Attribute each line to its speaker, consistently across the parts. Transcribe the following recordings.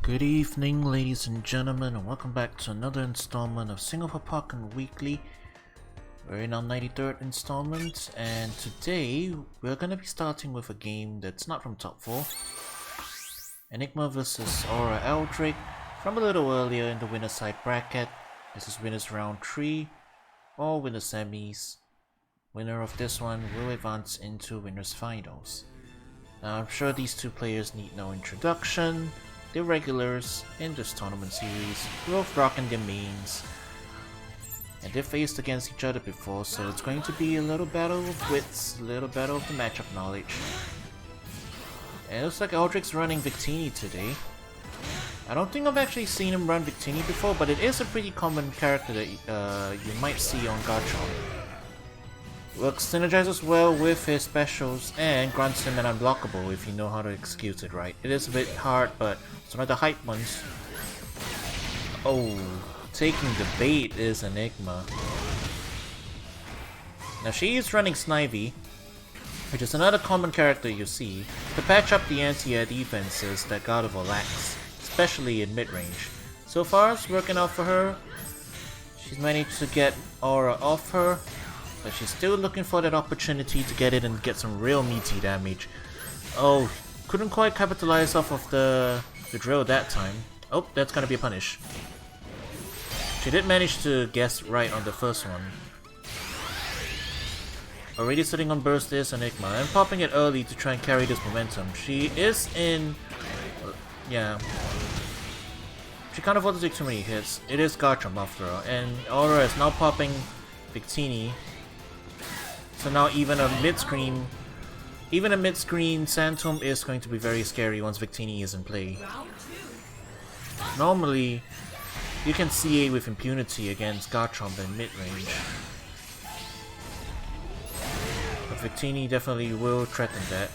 Speaker 1: Good evening, ladies and gentlemen, and welcome back to another installment of Singapore Pokken Weekly. We're in our 93rd installment, and today we're gonna be starting with a game that's not from top 4. Enigma vs AuraAldrake from a little earlier in the winner side bracket. This is winners round 3, all winner semis. Winner of this one will advance into winners finals. Now I'm sure these two players need no introduction. They're regulars in this tournament series, both rocking their mains. And they've faced against each other before, so it's going to be a little battle of wits, a little battle of the matchup knowledge. And it looks like Aldrake's running Victini today. I don't think I've actually seen him run Victini before, but it is a pretty common character that you might see on Garchomp. Works synergizes well with his specials and grants him an unblockable if you know how to execute it right. It is a bit hard, but some of the hype ones. Oh, taking the bait is Enigma. Now she is running Snivy, which is another common character you see, to patch up the anti-air defenses that Gardevoir lacks, especially in mid-range. So far it's working out for her. She's managed to get Aura off her, but she's still looking for that opportunity to get it and get some real meaty damage. Oh, couldn't quite capitalize off of the drill that time. Oh, that's gonna be a punish. She did manage to guess right on the first one. Already sitting on burst is Enigma and popping it early to try and carry this momentum. She is in... yeah. She can't afford to take too many hits. It is Garchomp after all, and Aura is now popping Victini. So now even a mid-screen Sandtomb is going to be very scary once Victini is in play. Normally, you can CA with impunity against Garchomp in mid-range. But Victini definitely will threaten that.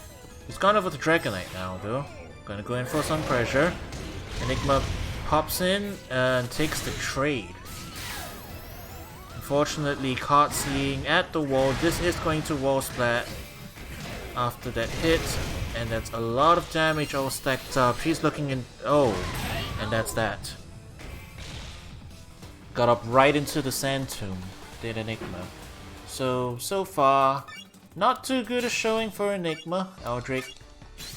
Speaker 1: He's gone over to Dragonite now though. Gonna go in for some pressure. Enigma pops in and takes the trade. Unfortunately, caught seeing at the wall. This is going to wall splat after that hit, and that's a lot of damage all stacked up. She's looking in. Oh, and that's that. Got up right into the Sand Tomb, did Enigma. So far, not too good a showing for Enigma. Aldrake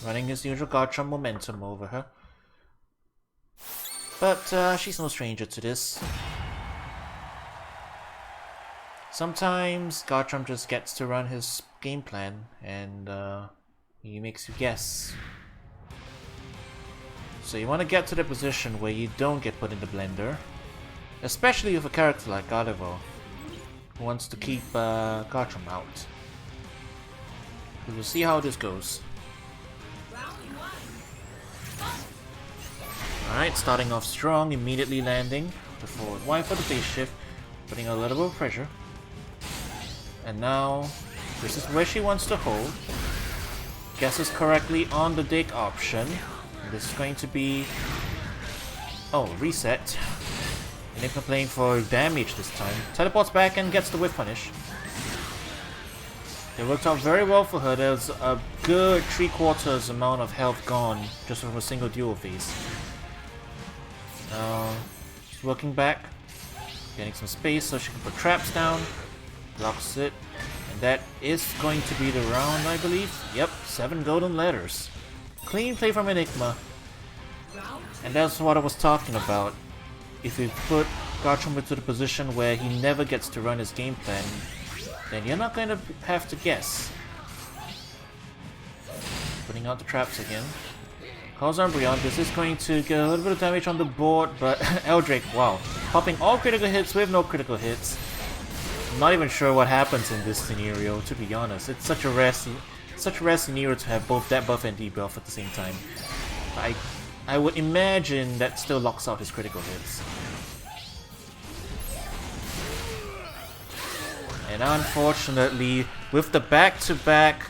Speaker 1: running his usual Garchomp momentum over her. But she's no stranger to this. Sometimes Garchomp just gets to run his game plan and he makes you guess. So you want to get to the position where you don't get put in the blender, especially with a character like Gardevoir, who wants to keep Garchomp out. We'll see how this goes. Alright, starting off strong, immediately landing the forward Y for the phase shift, putting a little bit of pressure. And now, this is where she wants to hold. Guesses correctly on the dig option. And this is going to be... oh, reset. Enigma playing for damage this time. Teleports back and gets the whiff punish. It worked out very well for her. There's a good 3/4 amount of health gone just from a single dual phase. Now, she's working back. Getting some space so she can put traps down. Blocks it, and that is going to be the round, I believe. Yep, 7 golden letters. Clean play from Enigma. And that's what I was talking about. If you put Garchomp into the position where he never gets to run his game plan, then you're not going to have to guess. Putting out the traps again. Calls Umbreon. This is going to get a little bit of damage on the board, but Aldrake, wow. Popping all critical hits with no critical hits. I'm not even sure what happens in this scenario, to be honest. It's such a rare scenario to have both that buff and debuff at the same time. I would imagine that still locks out his critical hits. And unfortunately, with the back-to-back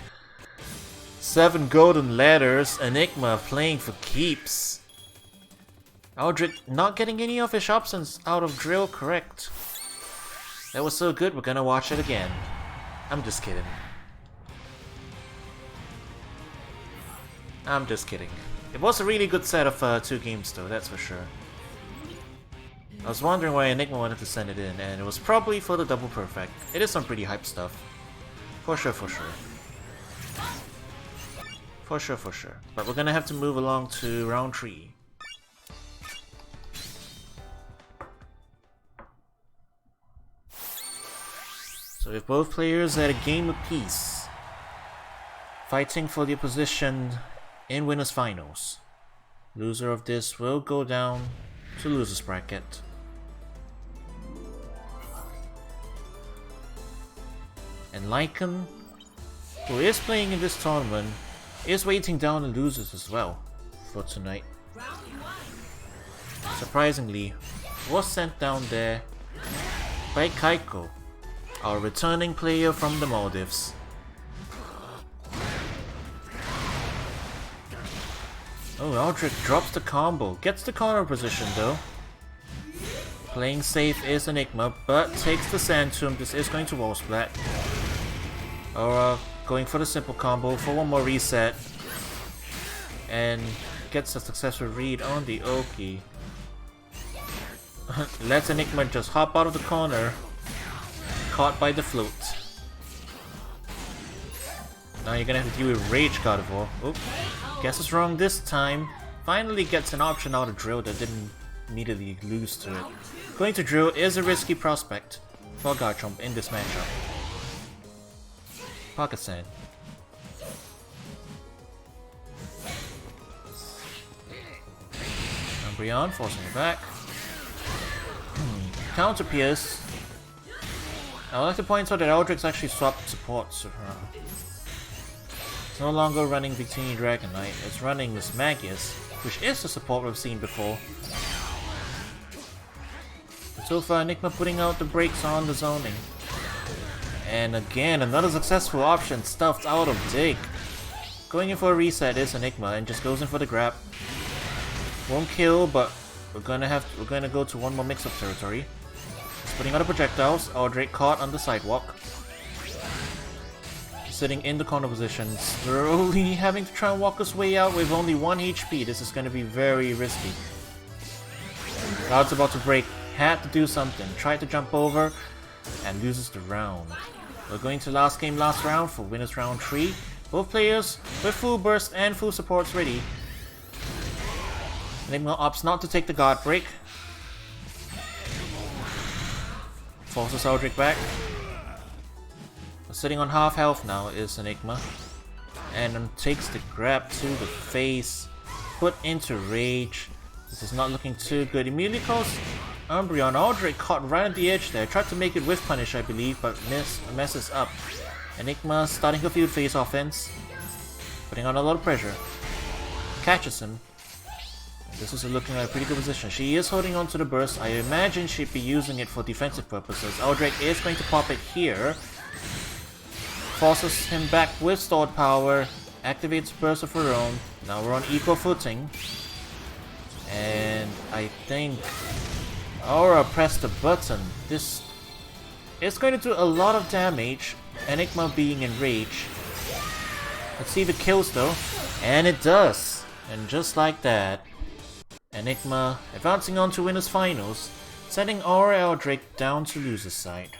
Speaker 1: 7 golden letters, Enigma playing for keeps. Aldrake not getting any of his options out of drill correct. That was so good, we're gonna watch it again. I'm just kidding. I'm just kidding. It was a really good set of 2 games though, that's for sure. I was wondering why Enigma wanted to send it in, and it was probably for the double perfect. It is some pretty hype stuff. For sure, for sure. For sure, for sure. But we're gonna have to move along to round 3. So with both players at a game apiece, fighting for their position in winners finals. Loser of this will go down to losers bracket. And Lycan, who is playing in this tournament, is waiting down the losers as well for tonight. Surprisingly, was sent down there by Kaiko, our returning player from the Maldives. Oh, Aldrake drops the combo, gets the corner position though. Playing safe is Enigma, but takes the Sand Tomb. This is going to wall splat. Aura going for the simple combo for one more reset. And gets a successful read on the Oki. Lets Enigma just hop out of the corner. Caught by the float. Now you're gonna have to deal with Rage Gardevoir. Oop. Guess it's wrong this time. Finally gets an option out of Drill that didn't immediately lose to it. Going to Drill is a risky prospect for Garchomp in this matchup. Pocket Sand. Umbreon forcing it back. Counter Pierce. I would like to point out that Aldrake's actually swapped supports. It's no longer running Victini Dragonite, it's running this Magius, which is the support we've seen before. But so far, Enigma putting out the brakes on the zoning. And again, another successful option stuffed out of Dig. Going in for a reset is Enigma and just goes in for the grab. Won't kill, but we're gonna go to one more mix-up territory. Just putting out the projectiles. Aldrake caught on the sidewalk. Sitting in the corner position, slowly having to try and walk his way out with only 1 HP. This is gonna be very risky. Cloud's about to break. Had to do something. Tried to jump over and loses the round. We're going to last game, last round for winners round 3. Both players with full burst and full supports ready. Enigma opts not to take the guard break. Forces Aldrake back. Sitting on half health now is Enigma. And takes the grab to the face. Put into Rage. This is not looking too good. Immediately calls Umbreon. Aldrake caught right at the edge there. Tried to make it with Punish, I believe, but messes up. Enigma starting her field phase offense. Putting on a lot of pressure. Catches him. This is looking like a pretty good position. She is holding on to the burst. I imagine she'd be using it for defensive purposes. Aldrake is going to pop it here. Forces him back with stored power. Activates burst of her own. Now we're on equal footing. And I think Aura pressed the button. This is going to do a lot of damage. Enigma being enraged. Let's see if it kills though. And it does. And just like that, Enigma advancing on to winners finals, sending AuraAldrake down to loser's side.